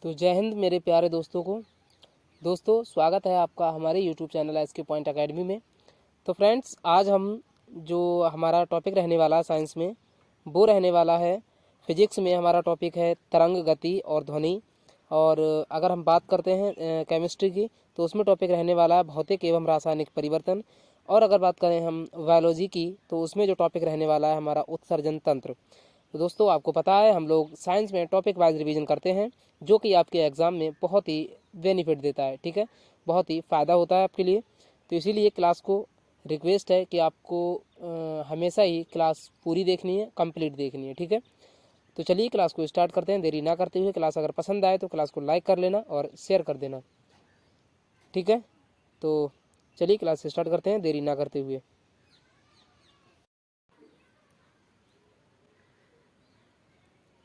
तो जय हिंद मेरे प्यारे दोस्तों को। दोस्तों स्वागत है आपका हमारे YouTube channel SK point academy में। तो फ्रेंड्स आज हम जो हमारा टॉपिक रहने वाला है साइंस में वो रहने वाला है फिजिक्स में। हमारा टॉपिक है तरंग गति और ध्वनि। और अगर हम बात करते हैं केमिस्ट्री की तो उसमें टॉपिक रहने वाला है भौतिक एवं रासायनिक परिवर्तन। और अगर बात करें हम बायोलॉजी की तो उसमें जो टॉपिक रहने वाला है हमारा उत्सर्जन तंत्र। तो दोस्तों आपको पता है हम लोग साइंस में टॉपिक वाइज रिवीजन करते हैं जो कि आपके एग्ज़ाम में बहुत ही बेनिफिट देता है, ठीक है, बहुत ही फ़ायदा होता है आपके लिए। तो इसीलिए क्लास को रिक्वेस्ट है कि आपको हमेशा ही क्लास पूरी देखनी है, कंप्लीट देखनी है, ठीक है। तो चलिए क्लास को स्टार्ट करते हैं देरी ना करते हुए। क्लास अगर पसंद आए तो क्लास को लाइक कर लेना और शेयर कर देना, ठीक है। तो चलिए क्लास स्टार्ट करते हैं देरी ना करते हुए।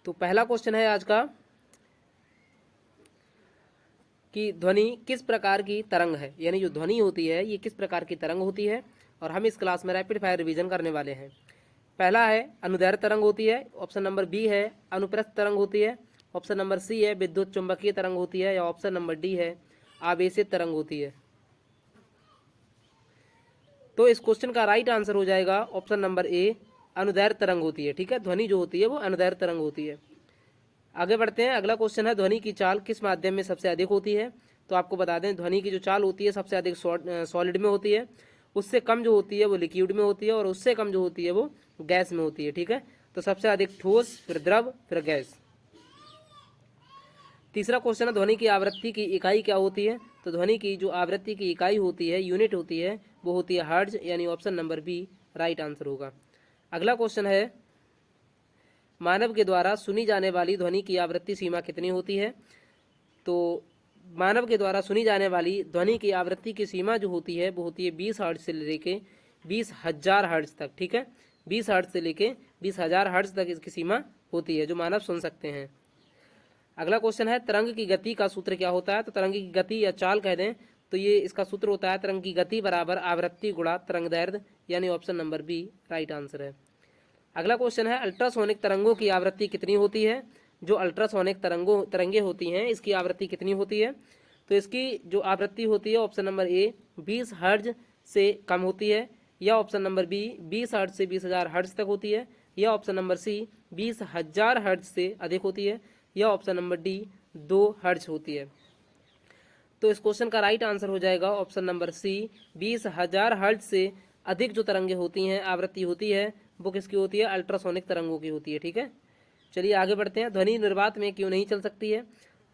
तो पहला क्वेश्चन है आज का कि ध्वनि किस प्रकार की तरंग है, यानी जो ध्वनि होती है ये किस प्रकार की तरंग होती है। और हम इस क्लास में रैपिड फायर रिवीजन करने वाले हैं। पहला है अनुदैर्ध्य तरंग होती है, ऑप्शन नंबर बी है अनुप्रस्थ तरंग होती है, ऑप्शन नंबर सी है विद्युत चुंबकीय तरंग होती है, या ऑप्शन नंबर डी है आवेशित तरंग होती है। तो इस क्वेश्चन का राइट आंसर हो जाएगा ऑप्शन नंबर ए अनुदैर्ध्य तरंग होती है, ठीक है। ध्वनि जो होती है वो अनुदैर्ध्य तरंग होती है। आगे बढ़ते हैं। अगला क्वेश्चन है ध्वनि की चाल किस माध्यम में सबसे अधिक होती है। तो आपको बता दें ध्वनि की जो चाल होती है सबसे अधिक सॉलिड में होती है, उससे कम जो होती है वो लिक्विड में होती है, और उससे कम जो होती है वो गैस में होती है, ठीक है। तो सबसे अधिक ठोस, फिर द्रव, फिर गैस। तीसरा क्वेश्चन है ध्वनि की आवृत्ति की इकाई क्या होती है। तो ध्वनि की जो आवृत्ति की इकाई होती है, यूनिट होती है, वो होती है हर्ट्ज, यानी option number B right answer होगा। अगला क्वेश्चन है मानव के द्वारा सुनी जाने वाली ध्वनि की आवृत्ति सीमा कितनी होती है। तो मानव के द्वारा सुनी जाने वाली ध्वनि की आवृत्ति की सीमा जो होती है वो होती है 20 हर्ट्ज से लेके 20,000 हर्ट्ज तक, ठीक है। 20 हर्ट्ज से लेके 20,000 हर्ट्ज तक इसकी सीमा होती है जो मानव सुन सकते हैं। अगला क्वेश्चन है तरंग की गति का सूत्र क्या होता है। तो तरंग की गति या चाल कह दें तो ये इसका सूत्र होता है तरंग की गति बराबर आवृत्ति गुणा तरंगदैर्ध्य, यानी option number B right answer है। अगला क्वेश्चन है अल्ट्रासोनिक तरंगों की आवृत्ति कितनी होती है। जो अल्ट्रासोनिक तरंगे होती हैं इसकी आवृत्ति कितनी होती है। तो इसकी जो आवृत्ति होती है ऑप्शन नंबर ए 20 हर्ट्ज से कम होती है, या ऑप्शन नंबर बी 20 हर्ट्ज से 20,000 हर्ट्ज तक होती है, या ऑप्शन नंबर सी 20,000 हर्ट्ज से अधिक होती है, या ऑप्शन नंबर डी 2 हर्ट्ज होती है। तो इस क्वेश्चन का राइट आंसर हो जाएगा ऑप्शन नंबर सी 20,000 हर्ट्ज से अधिक जो तरंगे होती हैं, आवृत्ति होती है, वो किसकी होती है, अल्ट्रासोनिक तरंगों की होती है, ठीक है। चलिए आगे बढ़ते हैं। ध्वनि निर्वात में क्यों नहीं चल सकती है।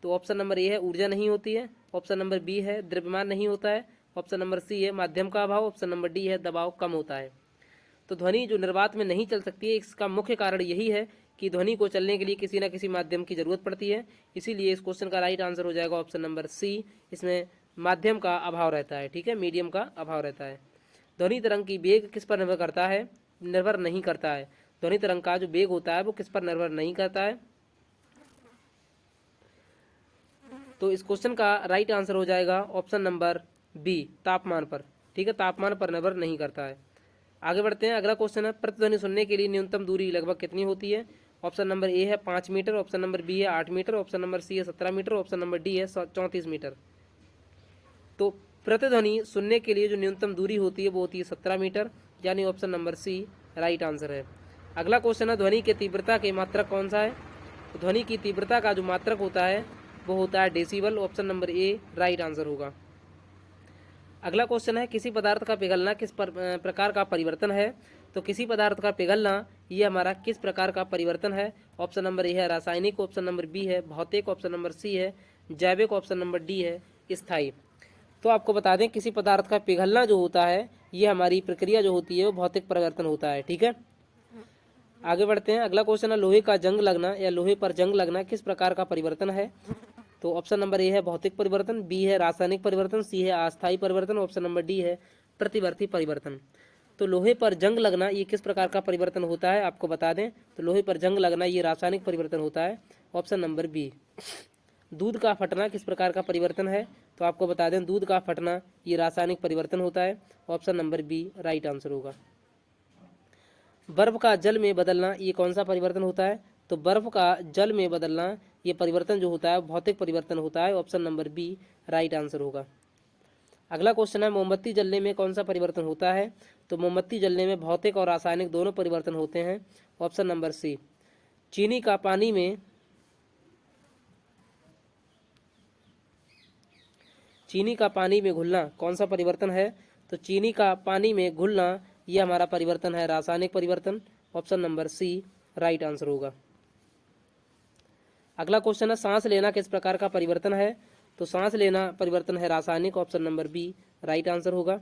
तो ऑप्शन नंबर ए है ऊर्जा नहीं होती है, ऑप्शन नंबर बी है द्रव्यमान नहीं होता है, ऑप्शन नंबर सी है माध्यम का अभाव, ऑप्शन नंबर डी है दबाव कम होता है। तो ध्वनि जो निर्वात में नहीं चल सकती है इसका मुख्य कारण यही है कि ध्वनि को चलने के लिए किसी न किसी माध्यम की जरूरत पड़ती है। इसीलिए इस क्वेश्चन का राइट आंसर हो जाएगा ऑप्शन नंबर सी, इसमें माध्यम का अभाव रहता है, ठीक है, मीडियम का अभाव रहता है। ध्वनि तरंग की वेग किस पर निर्भर करता है, निर्भर नहीं करता है। ध्वनि तरंग का जो वेग होता है वो किस पर निर्भर नहीं करता है। तो इस क्वेश्चन का राइट आंसर हो जाएगा ऑप्शन नंबर बी तापमान पर, ठीक है, तापमान पर निर्भर नहीं करता है। आगे बढ़ते हैं। अगला क्वेश्चन है प्रतिध्वनि सुनने के लिए न्यूनतम दूरी लगभग कितनी होती है। ऑप्शन नंबर ए है 5 मीटर, ऑप्शन नंबर बी है 8 मीटर, ऑप्शन नंबर सी है 17 मीटर, ऑप्शन नंबर डी है 34 मीटर। तो प्रतिध्वनि सुनने के लिए जो न्यूनतम दूरी होती है वो होती है 17 मीटर, यानी option number C right answer है। अगला क्वेश्चन है ध्वनि की तीव्रता के मात्रक कौन सा है। तो ध्वनि की तीव्रता का जो मात्रक होता है वो होता है डेसिबल, ऑप्शन नंबर ए राइट आंसर होगा। अगला क्वेश्चन है किसी पदार्थ का पिघलना किस प्रकार का परिवर्तन है। तो किसी पदार्थ का पिघलना ये हमारा किस प्रकार का परिवर्तन है। ऑप्शन नंबर ए है रासायनिक, ऑप्शन नंबर बी है भौतिक, ऑप्शन नंबर सी है जैविक, ऑप्शन नंबर डी है स्थायी। तो आपको बता दें किसी पदार्थ का पिघलना जो होता है ये हमारी प्रक्रिया जो होती है वो भौतिक परिवर्तन होता है, ठीक है। आगे बढ़ते हैं। अगला क्वेश्चन है लोहे का जंग लगना या लोहे पर जंग लगना किस प्रकार का परिवर्तन है। तो ऑप्शन नंबर ए है भौतिक परिवर्तन, बी है रासायनिक परिवर्तन, सी है अस्थायी परिवर्तन, ऑप्शन नंबर डी है प्रतिवर्ती परिवर्तन। तो लोहे पर जंग लगना ये किस प्रकार का परिवर्तन होता है आपको बता दें। तो लोहे पर जंग लगना ये रासायनिक परिवर्तन होता है, ऑप्शन नंबर बी। दूध का फटना किस प्रकार का परिवर्तन है। तो आपको बता दें दूध का फटना ये रासायनिक परिवर्तन होता है, option number B right answer होगा। बर्फ का जल में बदलना ये कौन सा परिवर्तन होता है। तो बर्फ का जल में बदलना ये परिवर्तन जो होता है भौतिक परिवर्तन होता है। Option number B right answer होगा। अगला क्वेश्चन है मोमबत्ती जलने में कौन सा परिवर्तन होता है? तो मोमबत्ती जलने में भौतिक और रासायनिक दोनों परिवर्तन होते हैं। Option number C. चीनी का पानी में घुलना कौन सा परिवर्तन है? तो चीनी का पानी में घुलना यह हमारा परिवर्तन है रासायनिक परिवर्तन। Option number C right answer होगा। अगला क्वेश्चन है सांस लेना किस प्रकार का परिवर्तन है? तो सांस लेना परिवर्तन है रासायनिक। Option number B right answer होगा।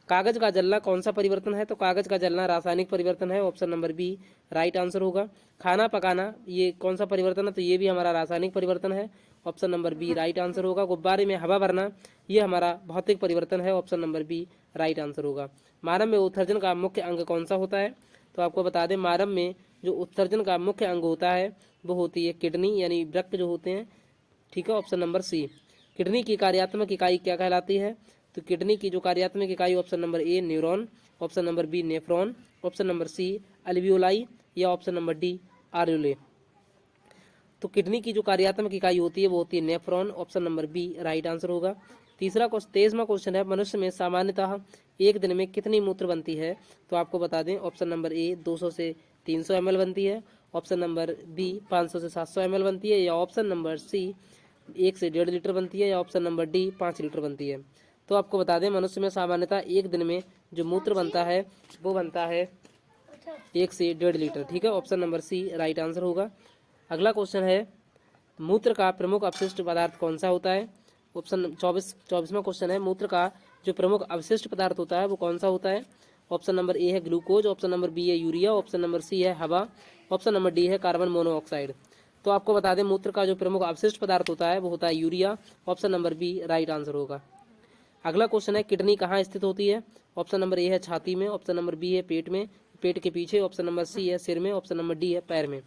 कागज का जलना कौन सा परिवर्तन है? तो कागज का जलना रासायनिक परिवर्तन है। Option number B right answer होगा। खाना पकाना ये कौन सा परिवर्तन है? तो ये भी हमारा रासायनिक परिवर्तन है। Option number B right answer होगा। गुब्बारे में हवा भरना ये हमारा भौतिक परिवर्तन है। Option number B right answer होगा। मानव में उत्सर्जन का मुख्य अंग कौन सा होता है? तो आपको बता दें मानव में जो उत्सर्जन का मुख्य अंग होता है वो होती है किडनी यानी वृक्क जो होते हैं। ठीक है, ऑप्शन नंबर सी। किडनी की कार्यात्मक इकाई क्या कहलाती है? तो किडनी की जो कार्यात्मक इकाई option number A neuron, option number B nephron, option number C alveoli या ऑप्शन नंबर डी आर्युले। तो किडनी की जो कार्यात्मक इकाई होती है वो होती है nephron. Option number B right answer होगा। 23वां क्वेश्चन है मनुष्य में सामान्यतः एक दिन में कितनी मूत्र बनती है? तो आपको बता दें ऑप्शन नंबर ए 200 से 300 ml बनती है, ऑप्शन नंबर बी 500 से 700 ml बनती है, या ऑप्शन नंबर सी 1 से 1.5 लीटर बनती है, या ऑप्शन नंबर डी 5 लीटर बनती है। तो आपको बता दें मनुष्य में सामान्यतः एक दिन में जो मूत्र बनता है वो बनता है 1 से 1.5 लीटर। ठीक है, option number C right answer होगा। अगला क्वेश्चन है मूत्र का प्रमुख अपशिष्ट पदार्थ कौन सा होता है? ऑप्शन 24वां क्वेश्चन है मूत्र का जो प्रमुख अवशिष्ट पदार्थ होता है वो कौन सा होता है? ऑप्शन नंबर ए है ग्लूकोज, ऑप्शन नंबर बी है यूरिया, ऑप्शन नंबर सी है हवा, ऑप्शन नंबर डी है कार्बन मोनोऑक्साइड। तो आपको बता दें मूत्र का जो प्रमुख अवशिष्ट पदार्थ होता है वो होता है urea. Option number B right answer होगा। अगला क्वेश्चन है किडनी कहाँ स्थित होती है? ऑप्शन नंबर ए है छाती में, ऑप्शन नंबर बी है पेट में, पेट के पीछे, ऑप्शन नंबर सी है सिर में, ऑप्शन नंबर डी है पैर में।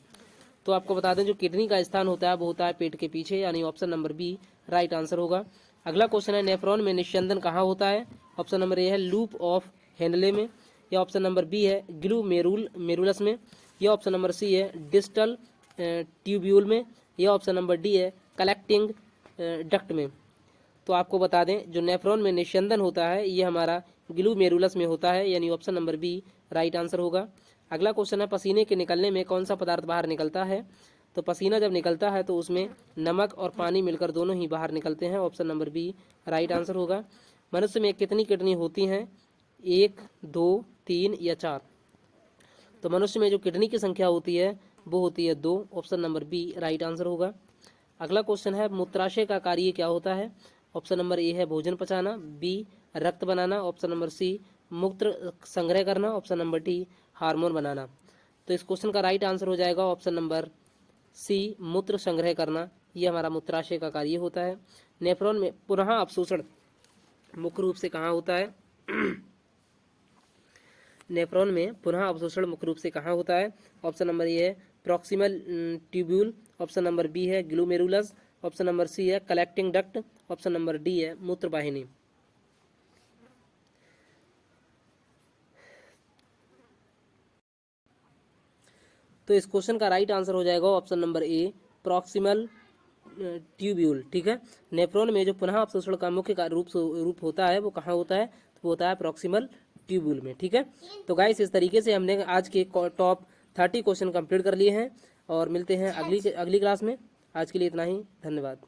तो आपको बता दें जो किडनी का स्थान होता है वो होता है पेट के पीछे यानी option number B right answer होगा। अगला क्वेश्चन है नेफ्रॉन में निस्यंदन कहाँ होता है? ऑप्शन नंबर ए है लूप ऑफ हेनले में, या ऑप्शन नंबर बी है ग्लूमेरुलस में, या ऑप्शन नंबर सी है डिस्टल ट्यूब्यूल में, या ऑप्शन नंबर डी है कलेक्टिंग डक्ट में। तो आपको बता दें जो नेफ्रॉन में निस्यंदन होता है ये हमारा ग्लूमेरुलस में होता है यानी option number B right answer होगा। अगला क्वेश्चन है पसीने के निकलने में कौन सा पदार्थ बाहर निकलता है? तो पसीना जब निकलता है तो उसमें नमक और पानी मिलकर दोनों ही बाहर निकलते हैं। Option number B right answer होगा। मनुष्य में कितनी किडनी होती हैं? 1, 2, 3 या 4? तो मनुष्य में जो किडनी की संख्या होती है वो होती है 2। Option number B right answer होगा। अगला क्वेश्चन है मूत्राशय का कार्य क्या होता है? ऑप्शन नंबर ए है भोजन पचाना, बी रक्त बनाना, ऑप्शन नंबर सी मूत्र संग्रह करना, ऑप्शन नंबर डी हार्मोन बनाना। तो इस क्वेश्चन का राइट आंसर हो जाएगा ऑप्शन नंबर सी मूत्र संग्रह करना। ये हमारा मूत्राशय का कार्य होता है। नेफ्रॉन में पुनः अवशोषण मुख्य रूप से कहाँ होता है? नेफ्रॉन में पुनः अवशोषण मुख्य रूप से कहाँ होता है? ऑप्शन नंबर ए है proximal tubule, option number B है ग्लूमेरुलस, ऑप्शन नंबर सी है collecting duct, option number D है मूत्रवाहिनी। तो इस क्वेश्चन का राइट आंसर हो जाएगा ऑप्शन नंबर ए प्रॉक्सिमल ट्यूब्यूल। ठीक है, नेफ्रॉन में जो पुनः अवशोषण का मुख्य रूप होता है वो कहाँ होता है? तो वो होता है प्रॉक्सिमल ट्यूब्यूल में। ठीक है, तो गाइस इस तरीके से हमने आज के टॉप 30 क्वेश्चन कंप्लीट कर लिए हैं और मिलते हैं अगली क्लास में। आज के लिए इतना ही, धन्यवाद।